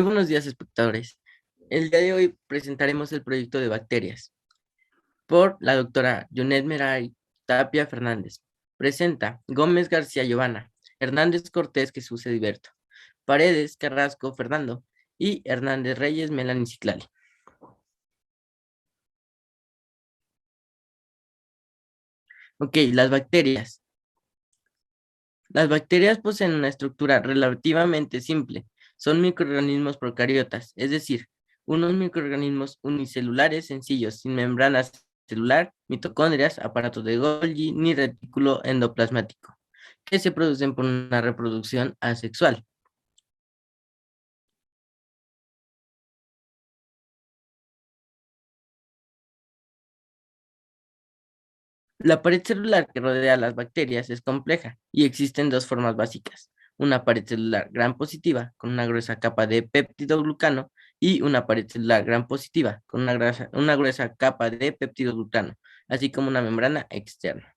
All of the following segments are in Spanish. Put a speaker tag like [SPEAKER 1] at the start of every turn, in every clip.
[SPEAKER 1] Buenos días, espectadores. El día de hoy presentaremos el proyecto de bacterias por la doctora Junet Meray Tapia Fernández. Presenta Gómez García Giovanna, Hernández Cortés Jesús Ediberto, Paredes Carrasco Fernando y Hernández Reyes Melanie Ciclali. Ok, las bacterias. Las bacterias poseen una estructura relativamente simple. Son microorganismos procariotas, es decir, unos microorganismos unicelulares sencillos, sin membrana celular, mitocondrias, aparato de Golgi, ni retículo endoplasmático, que se producen por una reproducción asexual. La pared celular que rodea a las bacterias es compleja y existen dos formas básicas: una pared celular gram positiva con una gruesa capa de péptidoglucano y una pared celular gram positiva con una gruesa capa de péptidoglucano, así como una membrana externa.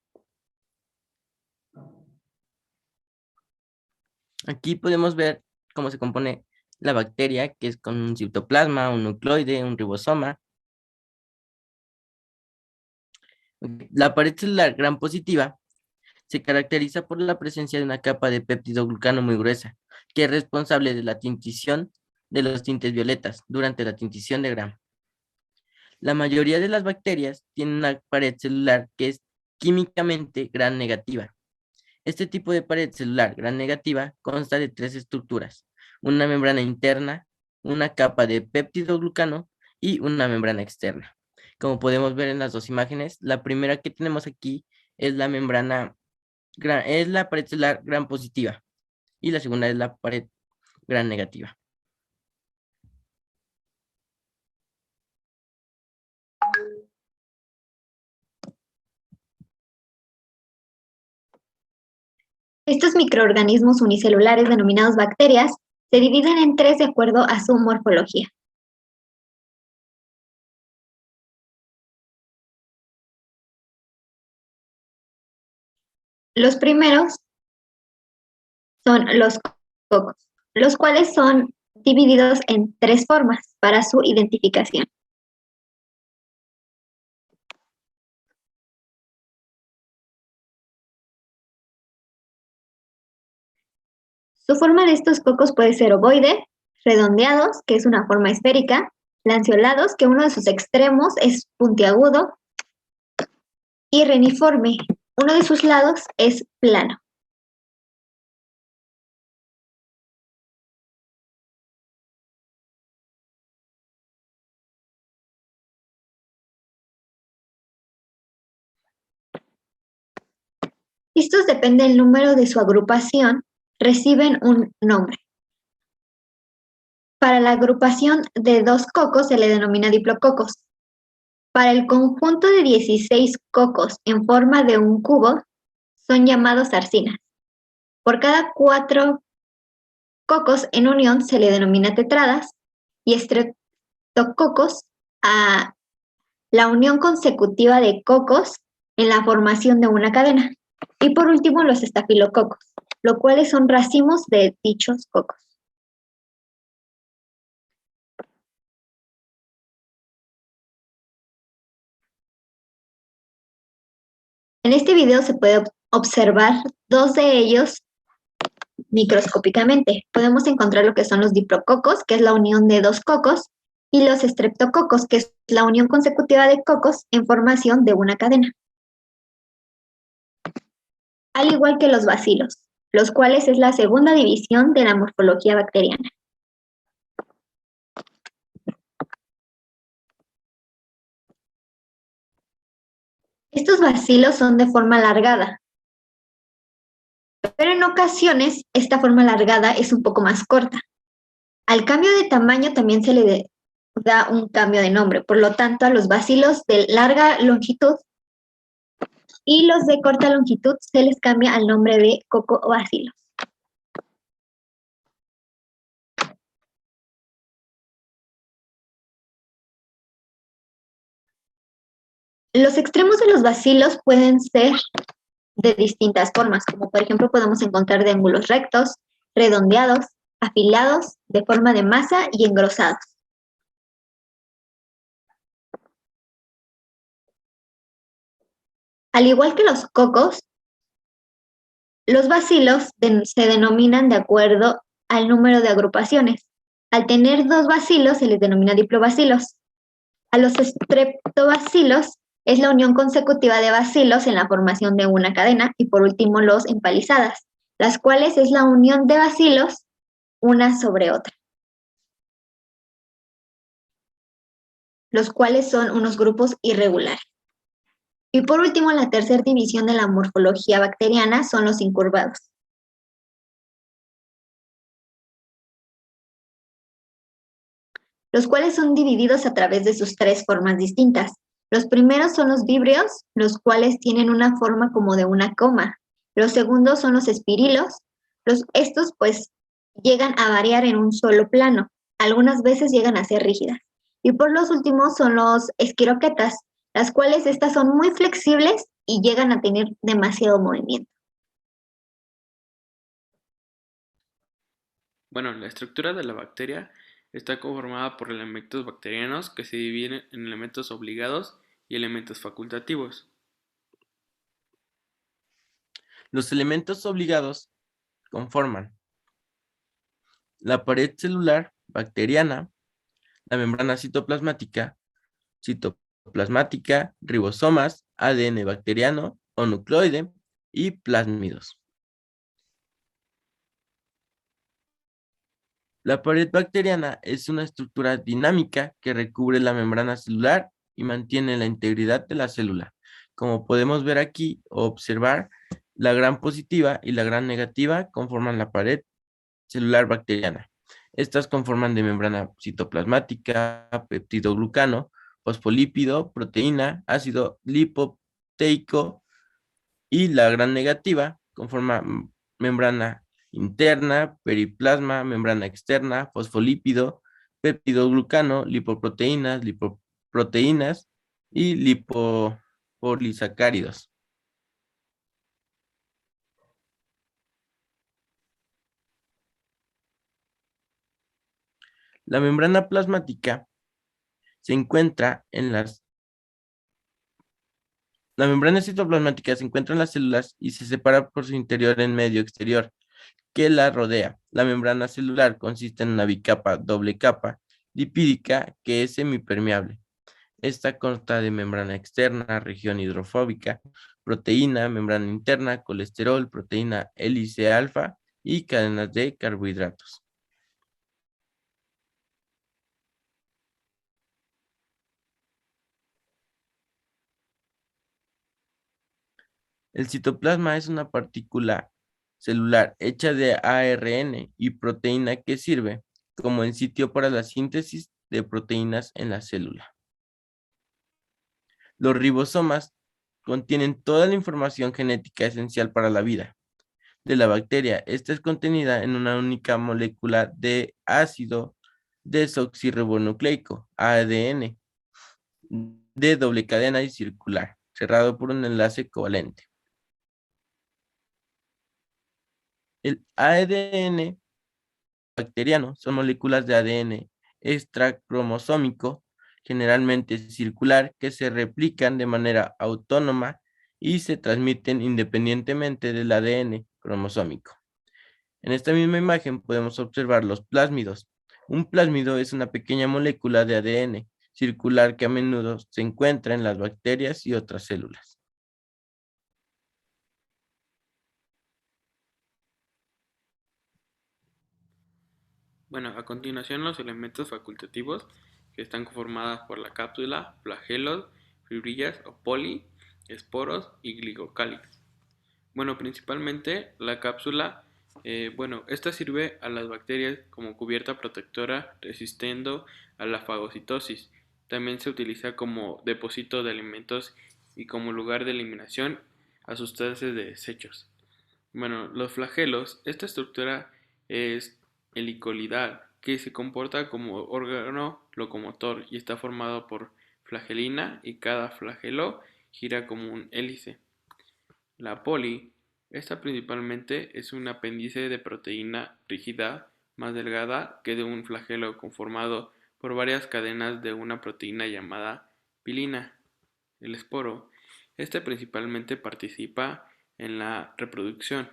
[SPEAKER 1] Aquí podemos ver cómo se compone la bacteria, que es con un citoplasma, un nucleoide, un ribosoma. La pared celular gram positiva se caracteriza por la presencia de una capa de péptidoglucano muy gruesa, que es responsable de la tintición de los tintes violetas durante la tintición de Gram. La mayoría de las bacterias tienen una pared celular que es químicamente Gram negativa. Este tipo de pared celular Gram negativa consta de tres estructuras: una membrana interna, una capa de péptidoglucano y una membrana externa. Como podemos ver en las dos imágenes, la primera que tenemos aquí es la membrana es la pared celular gram positiva y la segunda es la pared gram negativa.
[SPEAKER 2] Estos microorganismos unicelulares denominados bacterias se dividen en tres de acuerdo a su morfología. Los primeros son los cocos, los cuales son divididos en tres formas para su identificación. Su forma de estos cocos puede ser ovoide, redondeados, que es una forma esférica, lanceolados, que uno de sus extremos es puntiagudo, y reniforme, uno de sus lados es plano. Estos depende del número de su agrupación, reciben un nombre. Para la agrupación de dos cocos se le denomina diplococos. Para el conjunto de 16 cocos en forma de un cubo son llamados arcinas. Por cada 4 cocos en unión se le denomina tetradas y estreptococos a la unión consecutiva de cocos en la formación de una cadena. Y por último los estafilococos, los cuales son racimos de dichos cocos. En este video se puede observar dos de ellos microscópicamente. Podemos encontrar lo que son los diplococos, que es la unión de dos cocos, y los estreptococos, que es la unión consecutiva de cocos en formación de una cadena. Al igual que los bacilos, los cuales es la segunda división de la morfología bacteriana. Estos bacilos son de forma alargada, pero en ocasiones esta forma alargada es un poco más corta. Al cambio de tamaño también se le da un cambio de nombre, por lo tanto a los bacilos de larga longitud y los de corta longitud se les cambia al nombre de cocobacilos. Los extremos de los bacilos pueden ser de distintas formas, como por ejemplo podemos encontrar de ángulos rectos, redondeados, afilados, de forma de masa y engrosados. Al igual que los cocos, los bacilos se denominan de acuerdo al número de agrupaciones. Al tener 2 bacilos se les denomina diplobacilos. A los streptobacilos es la unión consecutiva de bacilos en la formación de una cadena, y por último los empalizadas, las cuales es la unión de bacilos una sobre otra, los cuales son unos grupos irregulares. Y por último, la tercera división de la morfología bacteriana son los incurvados. Los cuales son divididos a través de sus 3 formas distintas. Los primeros son los víbrios, los cuales tienen una forma como de una coma. Los segundos son los espirilos. Estos pues llegan a variar en un solo plano. Algunas veces llegan a ser rígidas. Y por los últimos son los esquiroquetas, las cuales estas son muy flexibles y llegan a tener demasiado movimiento.
[SPEAKER 3] Bueno, la estructura de la bacteria está conformada por elementos bacterianos que se dividen en elementos obligados y elementos facultativos.
[SPEAKER 1] Los elementos obligados conforman la pared celular bacteriana, la membrana citoplasmática, ribosomas, ADN bacteriano o nucleoide y plásmidos. La pared bacteriana es una estructura dinámica que recubre la membrana celular y mantiene la integridad de la célula. Como podemos ver aquí o observar, la gran positiva y la gran negativa conforman la pared celular bacteriana. Estas conforman de membrana citoplasmática, peptidoglucano, fosfolípido, proteína, ácido lipoteico, y la gran negativa conforma membrana interna, periplasma, membrana externa, fosfolípido, peptidoglucano, lipoproteínas y lipopolisacáridos. La membrana plasmática se encuentra en La membrana citoplasmática se encuentra en las células y se separa por su interior en medio exterior que la rodea. La membrana celular consiste en una bicapa, doble capa, lipídica que es semipermeable. Esta consta de membrana externa, región hidrofóbica, proteína, membrana interna, colesterol, proteína hélice alfa y cadenas de carbohidratos. El citoplasma es una partícula celular hecha de ARN y proteína que sirve como el sitio para la síntesis de proteínas en la célula. Los ribosomas contienen toda la información genética esencial para la vida de la bacteria. Esta es contenida en una única molécula de ácido desoxirribonucleico, ADN, de doble cadena y circular, cerrado por un enlace covalente. El ADN bacteriano son moléculas de ADN extracromosómico, generalmente circular, que se replican de manera autónoma y se transmiten independientemente del ADN cromosómico. En esta misma imagen podemos observar los plásmidos. Un plásmido es una pequeña molécula de ADN circular que a menudo se encuentra en las bacterias y otras células.
[SPEAKER 3] Bueno, a continuación los elementos facultativos que están conformadas por la cápsula, flagelos, fibrillas o poli, esporos y glicocálidos. Bueno, principalmente la cápsula, esta sirve a las bacterias como cubierta protectora resistiendo a la fagocitosis. También se utiliza como depósito de alimentos y como lugar de eliminación a sustancias de desechos. Bueno, los flagelos, esta estructura es helicoidal, que se comporta como órgano locomotor y está formado por flagelina y cada flagelo gira como un hélice. La poli, esta principalmente es un apéndice de proteína rígida más delgada que de un flagelo conformado por varias cadenas de una proteína llamada pilina, el esporo. Este principalmente participa en la reproducción.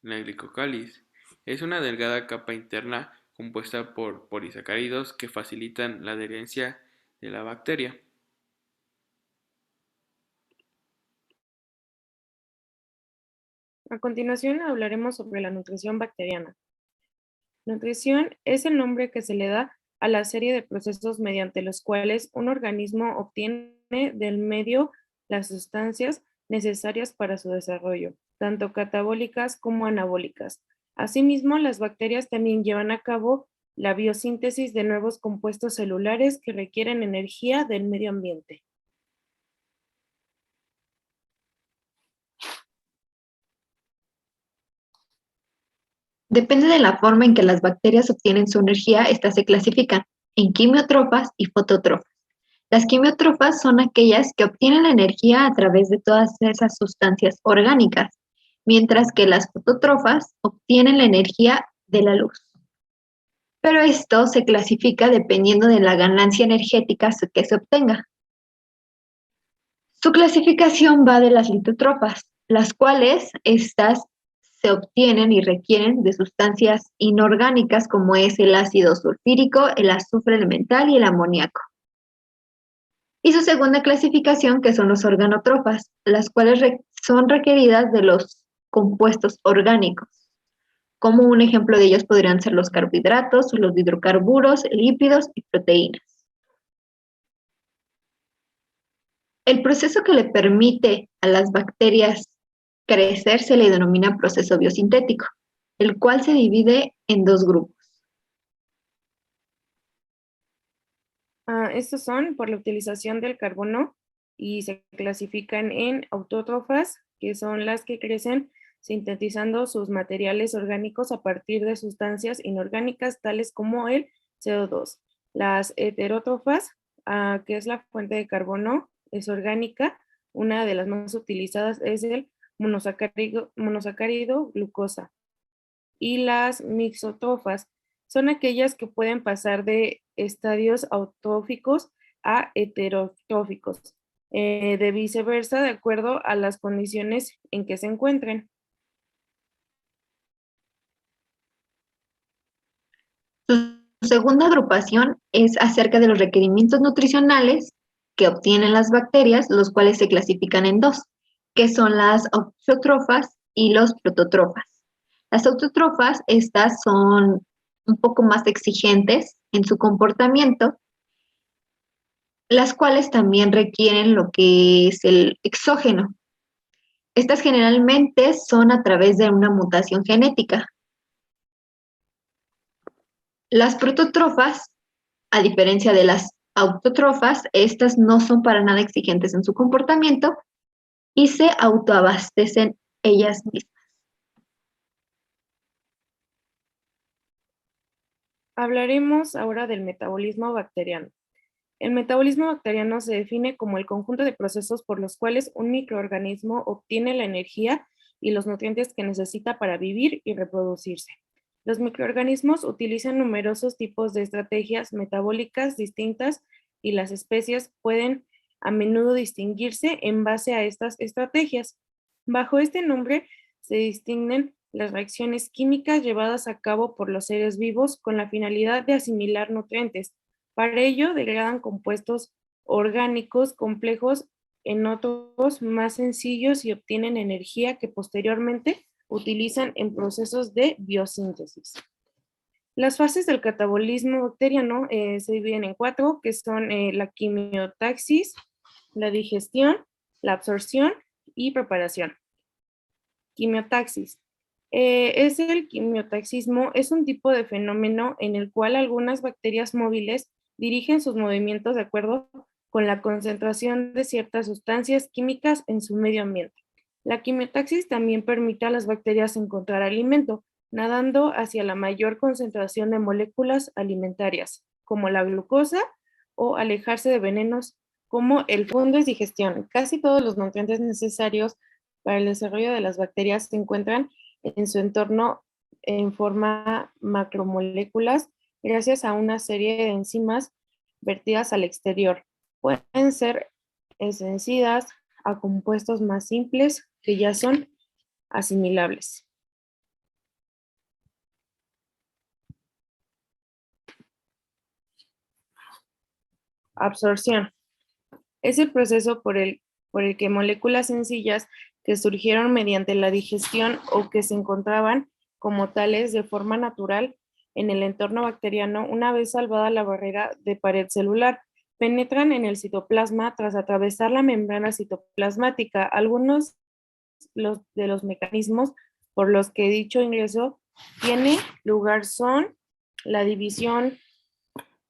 [SPEAKER 3] La glicocáliz es una delgada capa interna compuesta por polisacáridos que facilitan la adherencia de la bacteria.
[SPEAKER 4] A continuación hablaremos sobre la nutrición bacteriana. Nutrición es el nombre que se le da a la serie de procesos mediante los cuales un organismo obtiene del medio las sustancias necesarias para su desarrollo, tanto catabólicas como anabólicas. Asimismo, las bacterias también llevan a cabo la biosíntesis de nuevos compuestos celulares que requieren energía del medio ambiente.
[SPEAKER 2] Depende de la forma en que las bacterias obtienen su energía, estas se clasifican en quimiótrofas y fotótrofas. Las quimiótrofas son aquellas que obtienen la energía a través de todas esas sustancias orgánicas, mientras que las fotótrofas obtienen la energía de la luz. Pero esto se clasifica dependiendo de la ganancia energética que se obtenga. Su clasificación va de las litótrofas, las cuales estas se obtienen y requieren de sustancias inorgánicas como es el ácido sulfúrico, el azufre elemental y el amoníaco. Y su segunda clasificación, que son los organotrofas, las cuales son requeridas de los compuestos orgánicos. Como un ejemplo de ellos podrían ser los carbohidratos, los hidrocarburos, lípidos y proteínas. El proceso que le permite a las bacterias crecer se le denomina proceso biosintético, el cual se divide en dos grupos.
[SPEAKER 4] Estos son por la utilización del carbono y se clasifican en autótrofas, que son las que crecen sintetizando sus materiales orgánicos a partir de sustancias inorgánicas tales como el CO2. Las heterótrofas, que es la fuente de carbono, es orgánica. Una de las más utilizadas es el monosacárido glucosa. Y las mixotrofas son aquellas que pueden pasar de estadios autóficos a heterotróficos, de viceversa, de acuerdo a las condiciones en que se encuentren.
[SPEAKER 2] Su segunda agrupación es acerca de los requerimientos nutricionales que obtienen las bacterias, los cuales se clasifican en dos, que son las autótrofas y los protótrofas. Las autótrofas, estas son un poco más exigentes en su comportamiento, las cuales también requieren lo que es el exógeno. Estas generalmente son a través de una mutación genética. Las protótrofas, a diferencia de las autótrofas, estas no son para nada exigentes en su comportamiento y se autoabastecen ellas mismas.
[SPEAKER 4] Hablaremos ahora del metabolismo bacteriano. El metabolismo bacteriano se define como el conjunto de procesos por los cuales un microorganismo obtiene la energía y los nutrientes que necesita para vivir y reproducirse. Los microorganismos utilizan numerosos tipos de estrategias metabólicas distintas y las especies pueden a menudo distinguirse en base a estas estrategias. Bajo este nombre se distinguen las reacciones químicas llevadas a cabo por los seres vivos con la finalidad de asimilar nutrientes. Para ello, degradan compuestos orgánicos complejos en otros más sencillos y obtienen energía que posteriormente utilizan en procesos de biosíntesis. Las fases del catabolismo bacteriano se dividen en cuatro, que son la quimiotaxis, la digestión, la absorción y preparación. Quimiotaxis. El quimiotaxismo es un tipo de fenómeno en el cual algunas bacterias móviles dirigen sus movimientos de acuerdo con la concentración de ciertas sustancias químicas en su medio ambiente. La quimiotaxis también permite a las bacterias encontrar alimento, nadando hacia la mayor concentración de moléculas alimentarias, como la glucosa, o alejarse de venenos, como el fungo de digestión. Casi todos los nutrientes necesarios para el desarrollo de las bacterias se encuentran en su entorno en forma macromoléculas gracias a una serie de enzimas vertidas al exterior. Pueden ser vencidas a compuestos más simples que ya son asimilables. Absorción. Es el proceso por el que moléculas sencillas que surgieron mediante la digestión o que se encontraban como tales de forma natural en el entorno bacteriano, una vez salvada la barrera de pared celular, penetran en el citoplasma tras atravesar la membrana citoplasmática. Algunos de los mecanismos por los que dicho ingreso tiene lugar son la división,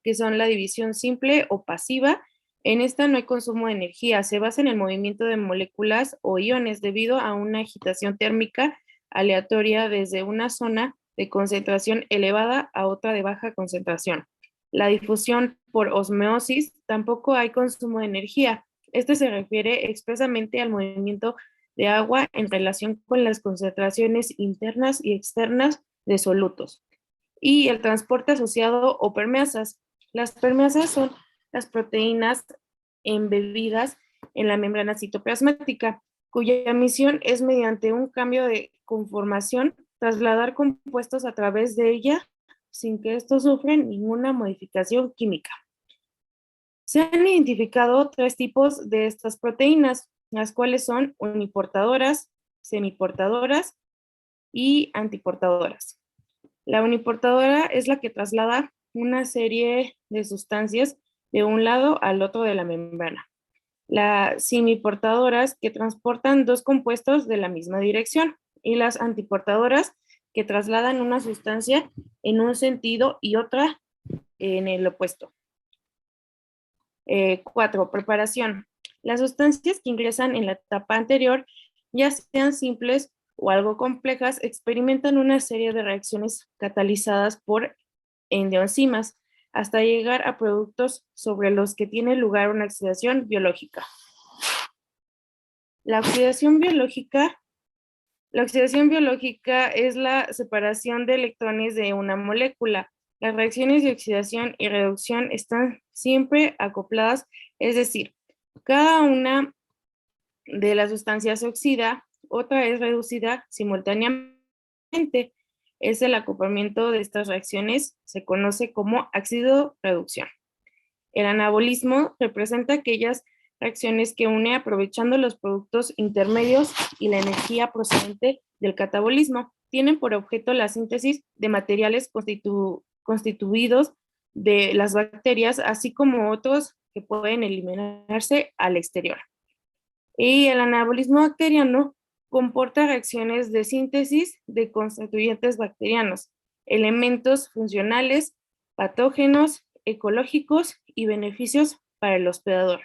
[SPEAKER 4] que son la división simple o pasiva. En esta no hay consumo de energía, se basa en el movimiento de moléculas o iones debido a una agitación térmica aleatoria desde una zona de concentración elevada a otra de baja concentración. La difusión por osmosis, tampoco hay consumo de energía. Este se refiere expresamente al movimiento de agua en relación con las concentraciones internas y externas de solutos. Y el transporte asociado o permeasas. Las permeasas son las proteínas embebidas en la membrana citoplasmática, cuya misión es mediante un cambio de conformación trasladar compuestos a través de ella sin que estos sufran ninguna modificación química. Se han identificado tres tipos de estas proteínas, las cuales son uniportadoras, semiportadoras y antiportadoras. La uniportadora es la que traslada una serie de sustancias de un lado al otro de la membrana. Las semiportadoras que transportan dos compuestos de la misma dirección y las antiportadoras que trasladan una sustancia en un sentido y otra en el opuesto. 4. Preparación. Las sustancias que ingresan en la etapa anterior, ya sean simples o algo complejas, experimentan una serie de reacciones catalizadas por endoenzimas hasta llegar a productos sobre los que tiene lugar una oxidación biológica. La oxidación biológica es la separación de electrones de una molécula. Las reacciones de oxidación y reducción están siempre acopladas, es decir, cada una de las sustancias se oxida, otra es reducida simultáneamente. Es el acoplamiento de estas reacciones, se conoce como ácido-reducción. El anabolismo representa aquellas reacciones que une aprovechando los productos intermedios y la energía procedente del catabolismo. Tienen por objeto la síntesis de materiales constituidos de las bacterias, así como otros que pueden eliminarse al exterior. Y el anabolismo bacteriano comporta reacciones de síntesis de constituyentes bacterianos, elementos funcionales, patógenos, ecológicos y beneficios para el hospedador.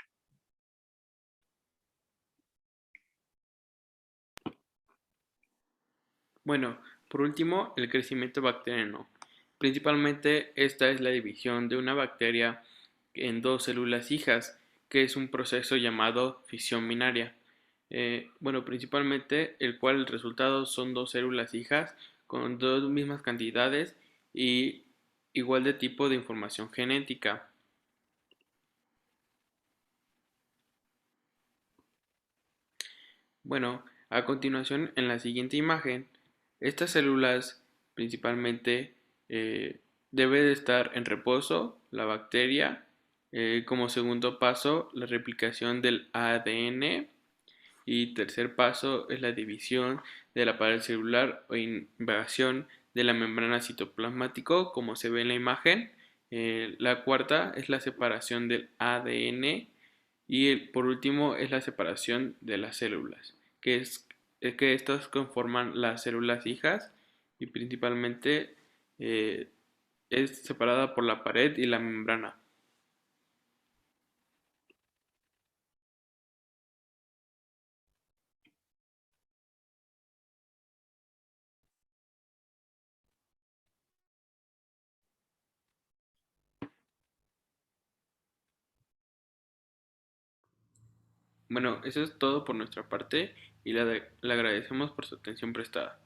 [SPEAKER 3] Bueno, por último, el crecimiento bacteriano. Principalmente esta es la división de una bacteria en dos células hijas, que es un proceso llamado fisión binaria. Principalmente el cual el resultado son dos células hijas con dos mismas cantidades y igual de tipo de información genética. Bueno, a continuación en la siguiente imagen, estas células principalmente debe de estar en reposo la bacteria, como segundo paso la replicación del ADN y tercer paso es la división de la pared celular o invasión de la membrana citoplasmático como se ve en la imagen. La cuarta es la separación del ADN y por último es la separación de las células, es que estas conforman las células hijas y principalmente eh, es separada por la pared y la membrana. Bueno, eso es todo por nuestra parte y le agradecemos por su atención prestada.